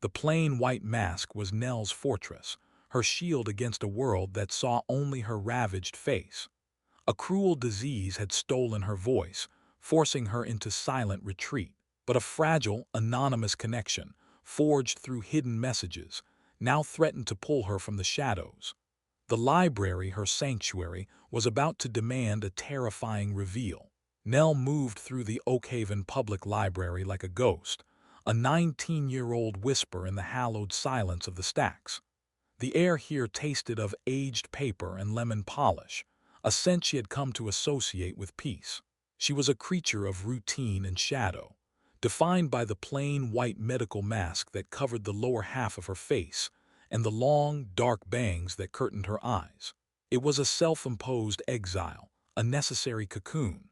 The plain white mask was Nell's fortress, her shield against a world that saw only her ravaged face. A cruel disease had stolen her voice, forcing her into silent retreat. But a fragile, anonymous connection, forged through hidden messages, now threatened to pull her from the shadows. The library, her sanctuary, was about to demand a terrifying reveal. Nell moved through the Oakhaven Public Library like a ghost, a 19-year-old whisper in the hallowed silence of the stacks. The air here tasted of aged paper and lemon polish, a scent she had come to associate with peace. She was a creature of routine and shadow, defined by the plain white medical mask that covered the lower half of her face and the long, dark bangs that curtained her eyes. It was a self-imposed exile, a necessary cocoon.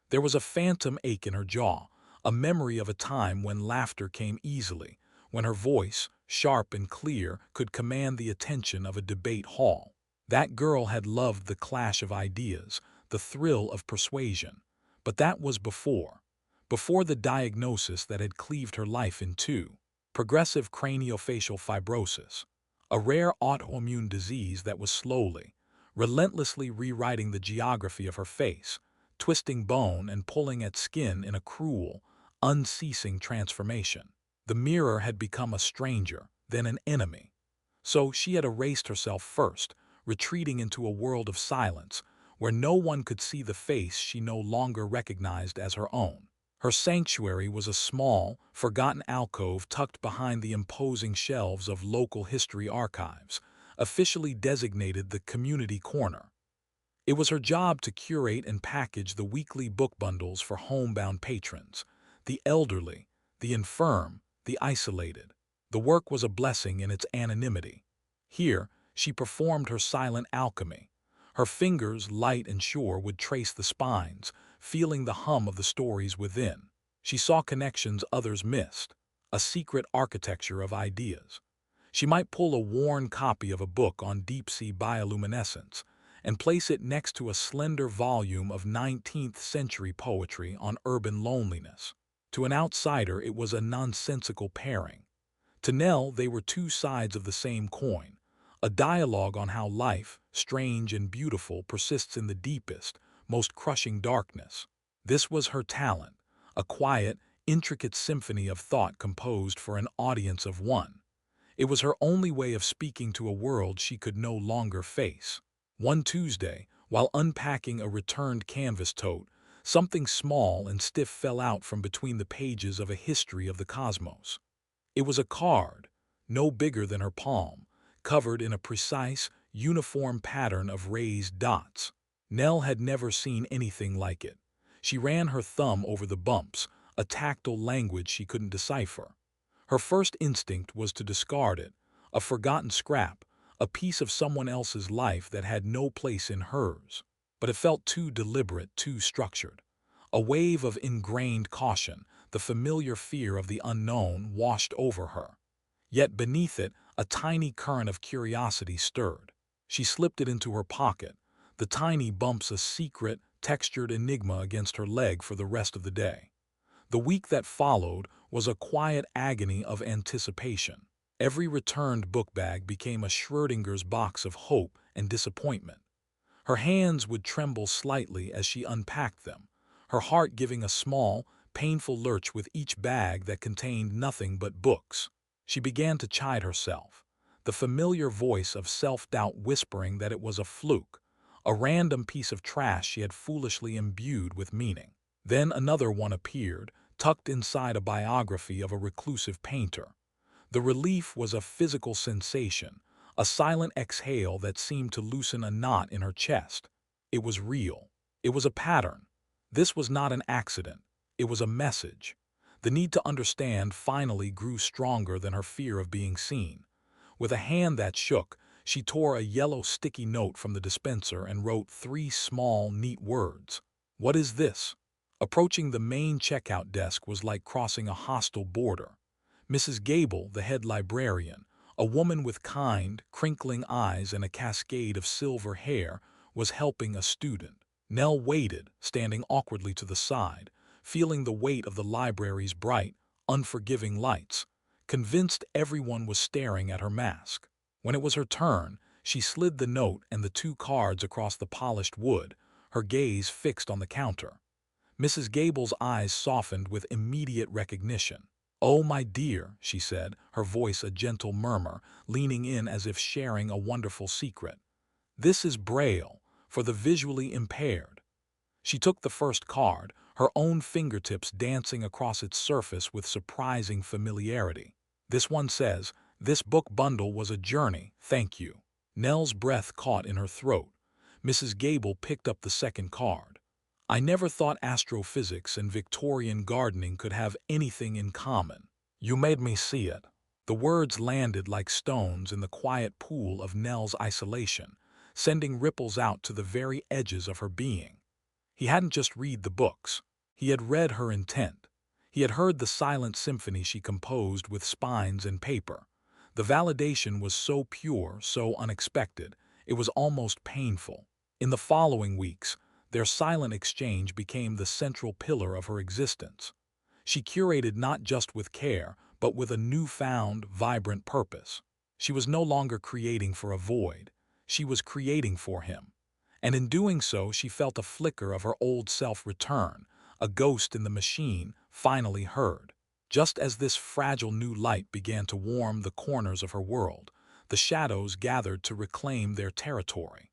There was a phantom ache in her jaw, a memory of a time when laughter came easily, when her voice, sharp and clear, could command the attention of a debate hall. That girl had loved the clash of ideas, the thrill of persuasion. But that was before the diagnosis that had cleaved her life in two: progressive craniofacial fibrosis, a rare autoimmune disease that was slowly, relentlessly rewriting the geography of her face, twisting bone and pulling at skin in a cruel, unceasing transformation. The mirror had become a stranger, then an enemy. So she had erased herself first, retreating into a world of silence, where no one could see the face she no longer recognized as her own. Her sanctuary was a small, forgotten alcove tucked behind the imposing shelves of local history archives, officially designated the Community Corner. It was her job to curate and package the weekly book bundles for homebound patrons, the elderly, the infirm, the isolated. The work was a blessing in its anonymity. Here, she performed her silent alchemy. Her fingers, light and sure, would trace the spines, feeling the hum of the stories within. She saw connections others missed, a secret architecture of ideas. She might pull a worn copy of a book on deep-sea bioluminescence and place it next to a slender volume of 19th-century poetry on urban loneliness. To an outsider, it was a nonsensical pairing. To Nell, they were two sides of the same coin, a dialogue on how life, strange and beautiful, persists in the deepest, most crushing darkness. This was her talent, a quiet, intricate symphony of thought composed for an audience of one. It was her only way of speaking to a world she could no longer face. One Tuesday, while unpacking a returned canvas tote, something small and stiff fell out from between the pages of a history of the cosmos. It was a card, no bigger than her palm, covered in a precise, uniform pattern of raised dots. Nell had never seen anything like it. She ran her thumb over the bumps, a tactile language she couldn't decipher. Her first instinct was to discard it, a forgotten scrap, a piece of someone else's life that had no place in hers. But it felt too deliberate, too structured. A wave of ingrained caution, the familiar fear of the unknown, washed over her. Yet beneath it, a tiny current of curiosity stirred. She slipped it into her pocket, the tiny bumps a secret, textured enigma against her leg for the rest of the day. The week that followed was a quiet agony of anticipation. Every returned book bag became a Schrödinger's box of hope and disappointment. Her hands would tremble slightly as she unpacked them, her heart giving a small, painful lurch with each bag that contained nothing but books. She began to chide herself, the familiar voice of self-doubt whispering that it was a fluke, a random piece of trash she had foolishly imbued with meaning. Then another one appeared, tucked inside a biography of a reclusive painter. The relief was a physical sensation, a silent exhale that seemed to loosen a knot in her chest. It was real. It was a pattern. This was not an accident. It was a message. The need to understand finally grew stronger than her fear of being seen. With a hand that shook, she tore a yellow sticky note from the dispenser and wrote 3 small, neat words. "What is this?" Approaching the main checkout desk was like crossing a hostile border. Mrs. Gable, the head librarian, a woman with kind, crinkling eyes and a cascade of silver hair, was helping a student. Nell waited, standing awkwardly to the side, feeling the weight of the library's bright, unforgiving lights. convinced everyone was staring at her mask. When it was her turn, she slid the note and the two cards across the polished wood, her gaze fixed on the counter. Mrs. Gable's eyes softened with immediate recognition. "Oh, my dear," she said, her voice a gentle murmur, leaning in as if sharing a wonderful secret. "This is Braille, for the visually impaired." She took the first card, her own fingertips dancing across its surface with surprising familiarity. "This one says, 'This book bundle was a journey, thank you.'" Nell's breath caught in her throat. Mrs. Gable picked up the second card. "I never thought astrophysics and Victorian gardening could have anything in common. You made me see it." The words landed like stones in the quiet pool of Nell's isolation, sending ripples out to the very edges of her being. He hadn't just read the books. He had read her intent. He had heard the silent symphony she composed with spines and paper. The validation was so pure, so unexpected, it was almost painful. In the following weeks, their silent exchange became the central pillar of her existence. She curated not just with care, but with a newfound, vibrant purpose. She was no longer creating for a void. She was creating for him. And in doing so, she felt a flicker of her old self return, a ghost in the machine finally heard. Just as this fragile new light began to warm the corners of her world, the shadows gathered to reclaim their territory.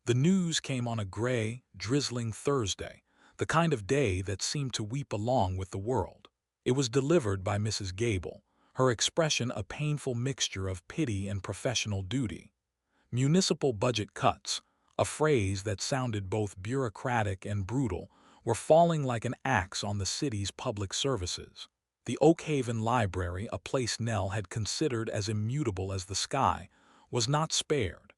The news came on a gray, drizzling Thursday, the kind of day that seemed to weep along with the world. It was delivered by Mrs. Gable, her expression a painful mixture of pity and professional duty. Municipal budget cuts, a phrase that sounded both bureaucratic and brutal, were falling like an axe on the city's public services. The Oakhaven Library, a place Nell had considered as immutable as the sky, was not spared.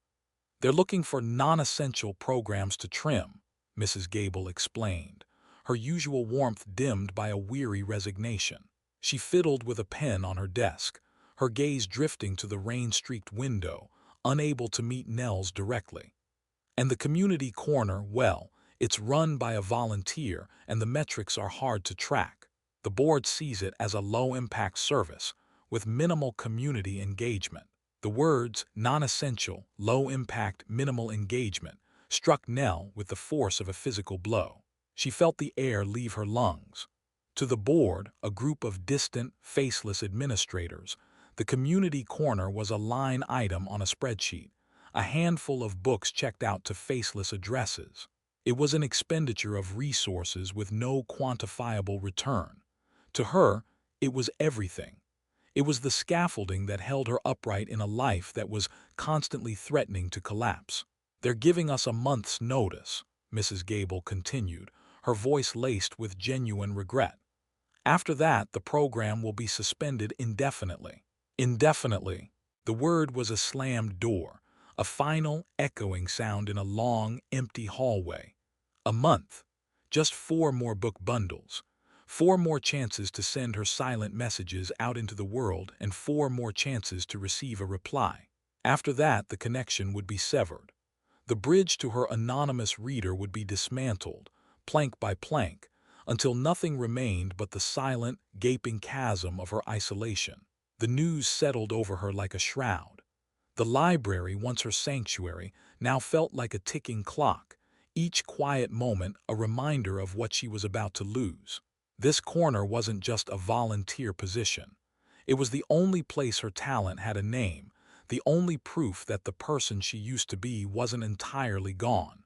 "They're looking for non-essential programs to trim," Mrs. Gable explained, her usual warmth dimmed by a weary resignation. She fiddled with a pen on her desk, her gaze drifting to the rain-streaked window, unable to meet Nell's directly. "And the community corner, well, it's run by a volunteer and the metrics are hard to track. The board sees it as a low-impact service, with minimal community engagement." The words non-essential, low-impact, minimal engagement struck Nell with the force of a physical blow. She felt the air leave her lungs. To the board, a group of distant, faceless administrators, the community corner was a line item on a spreadsheet, a handful of books checked out to faceless addresses. It was an expenditure of resources with no quantifiable return. To her, it was everything. It was the scaffolding that held her upright in a life that was constantly threatening to collapse. "They're giving us a month's notice," Mrs. Gable continued, her voice laced with genuine regret. "After that, the program will be suspended indefinitely." Indefinitely. The word was a slammed door, a final, echoing sound in a long, empty hallway. A month. Just 4 more book bundles. 4 more chances to send her silent messages out into the world and 4 more chances to receive a reply. After that, the connection would be severed. The bridge to her anonymous reader would be dismantled, plank by plank, until nothing remained but the silent, gaping chasm of her isolation. The news settled over her like a shroud. The library, once her sanctuary, now felt like a ticking clock, each quiet moment a reminder of what she was about to lose. This corner wasn't just a volunteer position. It was the only place her talent had a name, the only proof that the person she used to be wasn't entirely gone.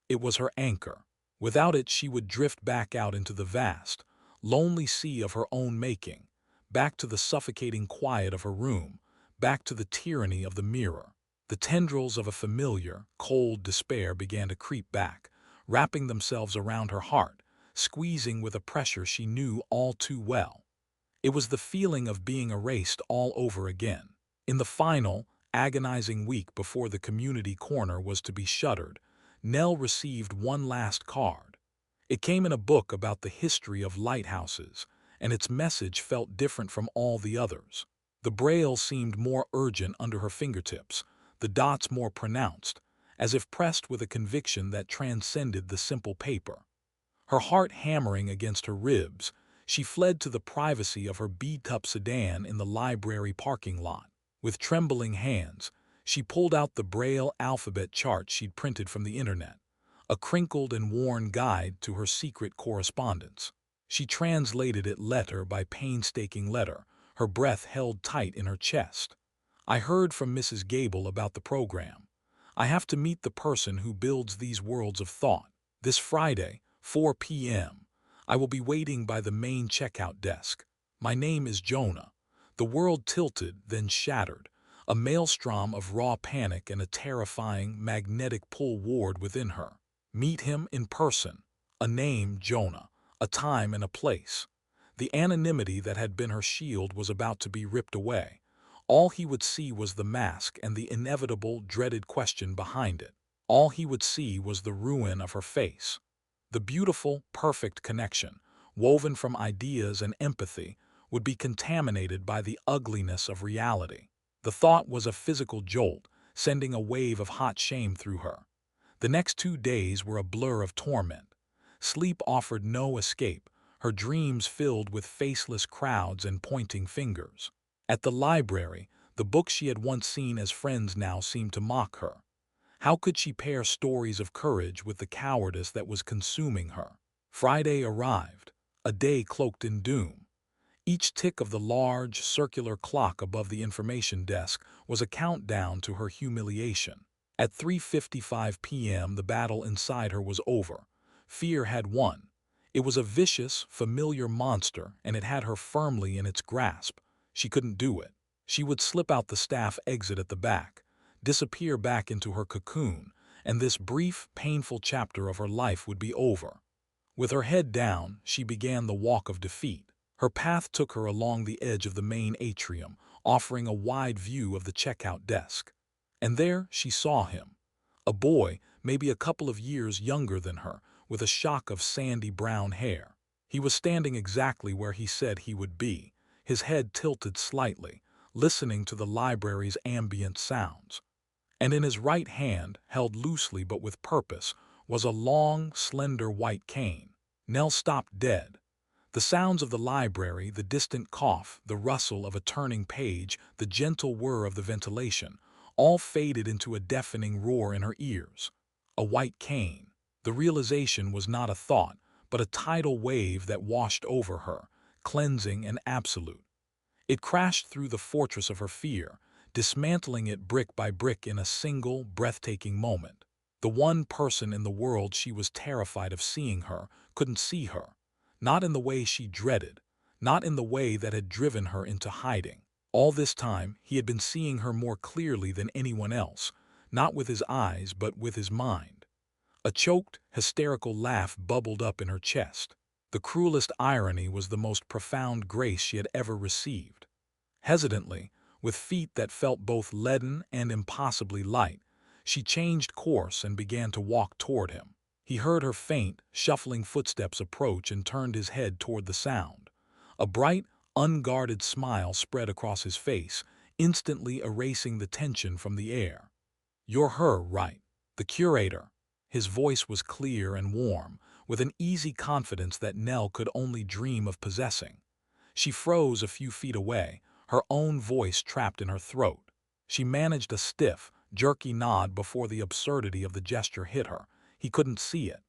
It was her anchor. Without it, she would drift back out into the vast, lonely sea of her own making, back to the suffocating quiet of her room, back to the tyranny of the mirror. The tendrils of a familiar, cold despair began to creep back, wrapping themselves around her heart, squeezing with a pressure she knew all too well. It was the feeling of being erased all over again. In the final, agonizing week before the community corner was to be shuttered, Nell received one last card. It came in a book about the history of lighthouses, and its message felt different from all the others. The braille seemed more urgent under her fingertips, the dots more pronounced, as if pressed with a conviction that transcended the simple paper. Her heart hammering against her ribs, She fled to the privacy of her beat-up sedan in the library parking lot. With trembling hands, she pulled out the Braille alphabet chart she'd printed from the internet, a crinkled and worn guide to her secret correspondence. She translated it letter by painstaking letter, her breath held tight in her chest. I heard from Mrs. Gable about the program. I have to meet the person who builds these worlds of thought. This Friday, 4 p.m. I will be waiting by the main checkout desk. My name is Jonah. The world tilted, then shattered, a maelstrom of raw panic and a terrifying, magnetic pull warred within her. Meet him in person. A name, Jonah. A time and a place. The anonymity that had been her shield was about to be ripped away. All he would see was the mask and the inevitable, dreaded question behind it. All he would see was the ruin of her face. The beautiful, perfect connection, woven from ideas and empathy, would be contaminated by the ugliness of reality. The thought was a physical jolt, sending a wave of hot shame through her. The next 2 days were a blur of torment. Sleep offered no escape, her dreams filled with faceless crowds and pointing fingers. At the library, the books she had once seen as friends now seemed to mock her. How could she pair stories of courage with the cowardice that was consuming her? Friday arrived, a day cloaked in doom. Each tick of the large, circular clock above the information desk was a countdown to her humiliation. At 3:55 p.m., the battle inside her was over. Fear had won. It was a vicious, familiar monster, and it had her firmly in its grasp. She couldn't do it. She would slip out the staff exit at the back, disappear back into her cocoon, and this brief, painful chapter of her life would be over. With her head down, she began the walk of defeat. Her path took her along the edge of the main atrium, offering a wide view of the checkout desk. And there she saw him, a boy, maybe a couple of years younger than her, with a shock of sandy brown hair. He was standing exactly where he said he would be, his head tilted slightly, listening to the library's ambient sounds. And in his right hand, held loosely but with purpose, was a long, slender white cane. Nell stopped dead. The sounds of the library, the distant cough, the rustle of a turning page, the gentle whir of the ventilation, all faded into a deafening roar in her ears. A white cane. The realization was not a thought, but a tidal wave that washed over her, cleansing and absolute. It crashed through the fortress of her fear, dismantling it brick by brick in a single, breathtaking moment. The one person in the world she was terrified of seeing her couldn't see her. Not in the way she dreaded, not in the way that had driven her into hiding. All this time, he had been seeing her more clearly than anyone else, not with his eyes but with his mind. A choked, hysterical laugh bubbled up in her chest. The cruelest irony was the most profound grace she had ever received. Hesitantly, with feet that felt both leaden and impossibly light, she changed course and began to walk toward him. He heard her faint, shuffling footsteps approach and turned his head toward the sound. A bright, unguarded smile spread across his face, instantly erasing the tension from the air. "You're her, right? The curator." His voice was clear and warm, with an easy confidence that Nell could only dream of possessing. She froze a few feet away, her own voice trapped in her throat. She managed a stiff, jerky nod before the absurdity of the gesture hit her. He couldn't see it.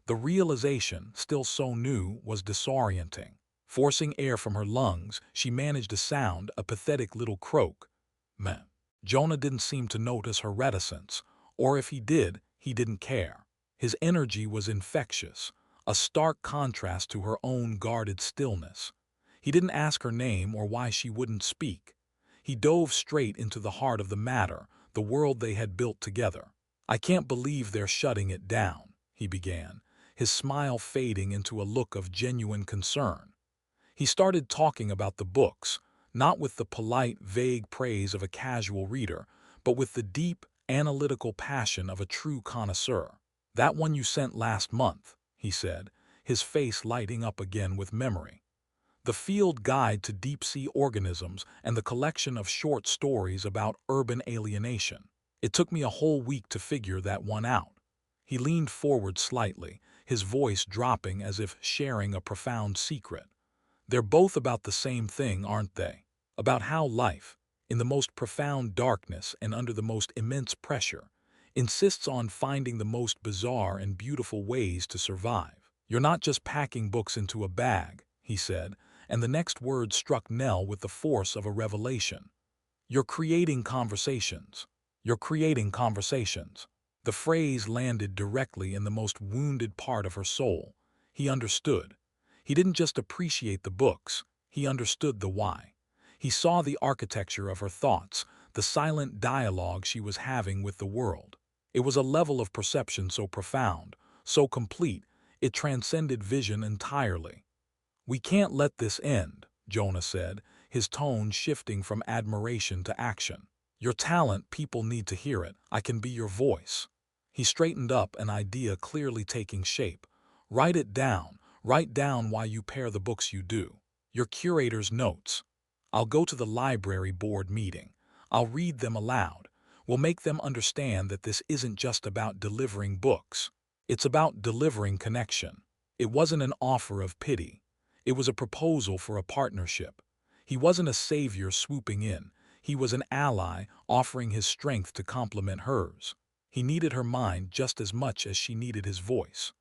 The realization, still so new, was disorienting. Forcing air from her lungs, she managed a sound, a pathetic little croak. Meh. Jonah didn't seem to notice her reticence, or if he did, he didn't care. His energy was infectious, a stark contrast to her own guarded stillness. He didn't ask her name or why she wouldn't speak. He dove straight into the heart of the matter, the world they had built together. "I can't believe they're shutting it down," he began, his smile fading into a look of genuine concern. He started talking about the books, not with the polite, vague praise of a casual reader, but with the deep, analytical passion of a true connoisseur. "That one you sent last month," he said, his face lighting up again with memory. "The Field Guide to Deep-Sea Organisms and the collection of short stories about urban alienation. It took me a whole week to figure that one out." He leaned forward slightly, his voice dropping as if sharing a profound secret. They're both about the same thing, aren't they? About how life, in the most profound darkness and under the most immense pressure, insists on finding the most bizarre and beautiful ways to survive. You're not just packing books into a bag, he said, and the next word struck Nell with the force of a revelation. You're creating conversations. You're creating conversations. The phrase landed directly in the most wounded part of her soul. He understood. He didn't just appreciate the books, he understood the why. He saw the architecture of her thoughts, the silent dialogue she was having with the world. It was a level of perception so profound, so complete, it transcended vision entirely. "We can't let this end," Jonah said, his tone shifting from admiration to action. "Your talent, people need to hear it. I can be your voice." He straightened up, an idea clearly taking shape. "Write it down. Write down why you pair the books you do. Your curator's notes. I'll go to the library board meeting. I'll read them aloud. We'll make them understand that this isn't just about delivering books. It's about delivering connection." It wasn't an offer of pity. It was a proposal for a partnership. He wasn't a savior swooping in. He was an ally offering his strength to complement hers. He needed her mind just as much as she needed his voice.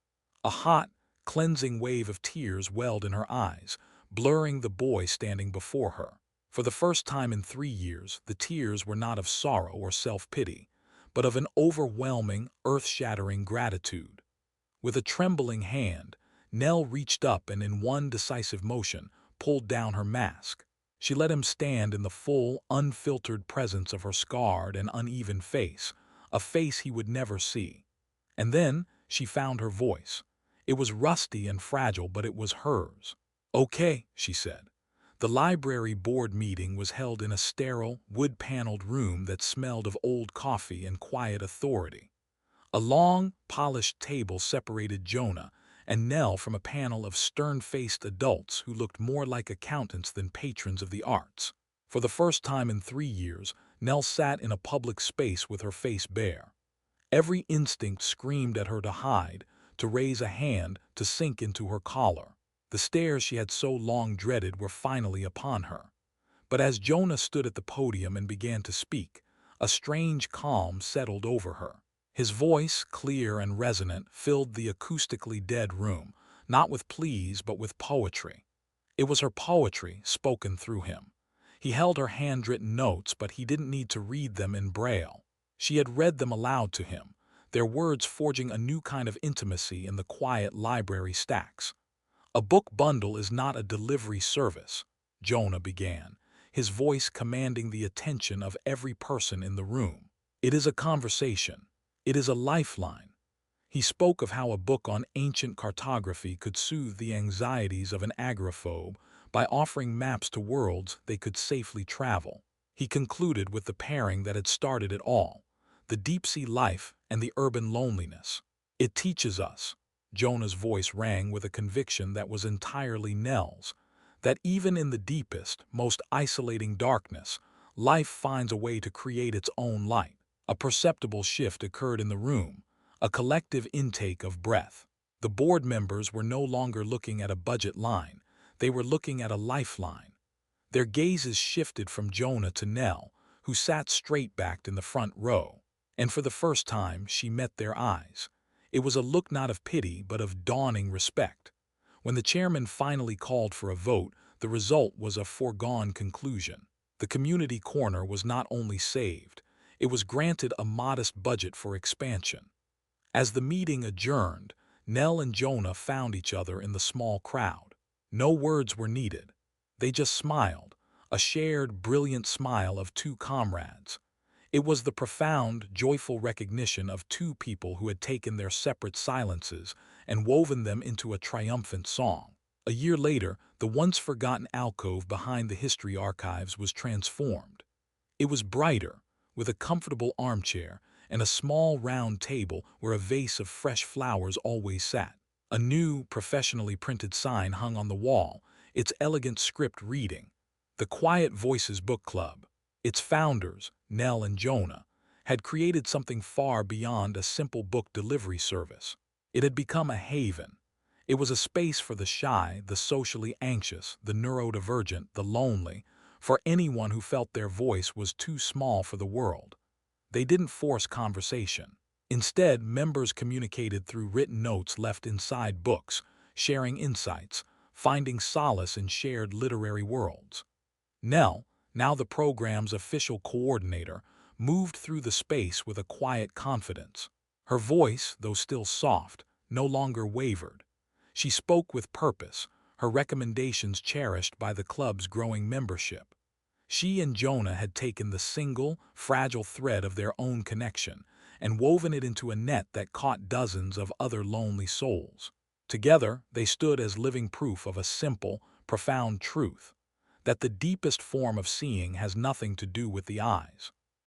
A hot, cleansing wave of tears welled in her eyes, blurring the boy standing before her. For the first time in 3 years, the tears were not of sorrow or self-pity, but of an overwhelming, earth-shattering gratitude. With a trembling hand, Nell reached up and in one decisive motion pulled down her mask. She let him stand in the full, unfiltered presence of her scarred and uneven face, a face he would never see. And then she found her voice. It was rusty and fragile, but it was hers. "Okay," she said. The library board meeting was held in a sterile, wood-paneled room that smelled of old coffee and quiet authority. A long, polished table separated Jonah and Nell from a panel of stern-faced adults who looked more like accountants than patrons of the arts. For the first time in 3 years, Nell sat in a public space with her face bare. Every instinct screamed at her to hide, to raise a hand, to sink into her collar. The stares she had so long dreaded were finally upon her. But as Jonah stood at the podium and began to speak, a strange calm settled over her. His voice, clear and resonant, filled the acoustically dead room, not with pleas but with poetry. It was her poetry, spoken through him. He held her handwritten notes, but he didn't need to read them in Braille. She had read them aloud to him, their words forging a new kind of intimacy in the quiet library stacks. "A book bundle is not a delivery service," Jonah began, his voice commanding the attention of every person in the room. "It is a conversation. It is a lifeline." He spoke of how a book on ancient cartography could soothe the anxieties of an agoraphobe by offering maps to worlds they could safely travel. He concluded with the pairing that had started it all, the deep-sea life and the urban loneliness. "It teaches us," Jonah's voice rang with a conviction that was entirely Nell's, "that even in the deepest, most isolating darkness, life finds a way to create its own light." A perceptible shift occurred in the room, a collective intake of breath. The board members were no longer looking at a budget line, they were looking at a lifeline. Their gazes shifted from Jonah to Nell, who sat straight-backed in the front row. And for the first time, she met their eyes. It was a look not of pity, but of dawning respect. When the chairman finally called for a vote, the result was a foregone conclusion. The community corner was not only saved, it was granted a modest budget for expansion. As the meeting adjourned, Nell and Jonah found each other in the small crowd. No words were needed. They just smiled, a shared, brilliant smile of two comrades. It was the profound, joyful recognition of two people who had taken their separate silences and woven them into a triumphant song. A year later, the once-forgotten alcove behind the history archives was transformed. It was brighter, with a comfortable armchair and a small round table where a vase of fresh flowers always sat. A new, professionally printed sign hung on the wall, its elegant script reading, "The Quiet Voices Book Club." Its founders, Nell and Jonah, had created something far beyond a simple book delivery service. It had become a haven, It was a space for the shy, the socially anxious, the neurodivergent, the lonely, for anyone who felt their voice was too small for the world. They didn't force conversation. Instead, members communicated through written notes left inside books, sharing insights, finding solace in shared literary worlds. Nell, now the program's official coordinator, moved through the space with a quiet confidence. Her voice, though still soft, no longer wavered. She spoke with purpose, her recommendations cherished by the club's growing membership. She and Jonah had taken the single, fragile thread of their own connection and woven it into a net that caught dozens of other lonely souls. Together, they stood as living proof of a simple, profound truth, that the deepest form of seeing has nothing to do with the eyes.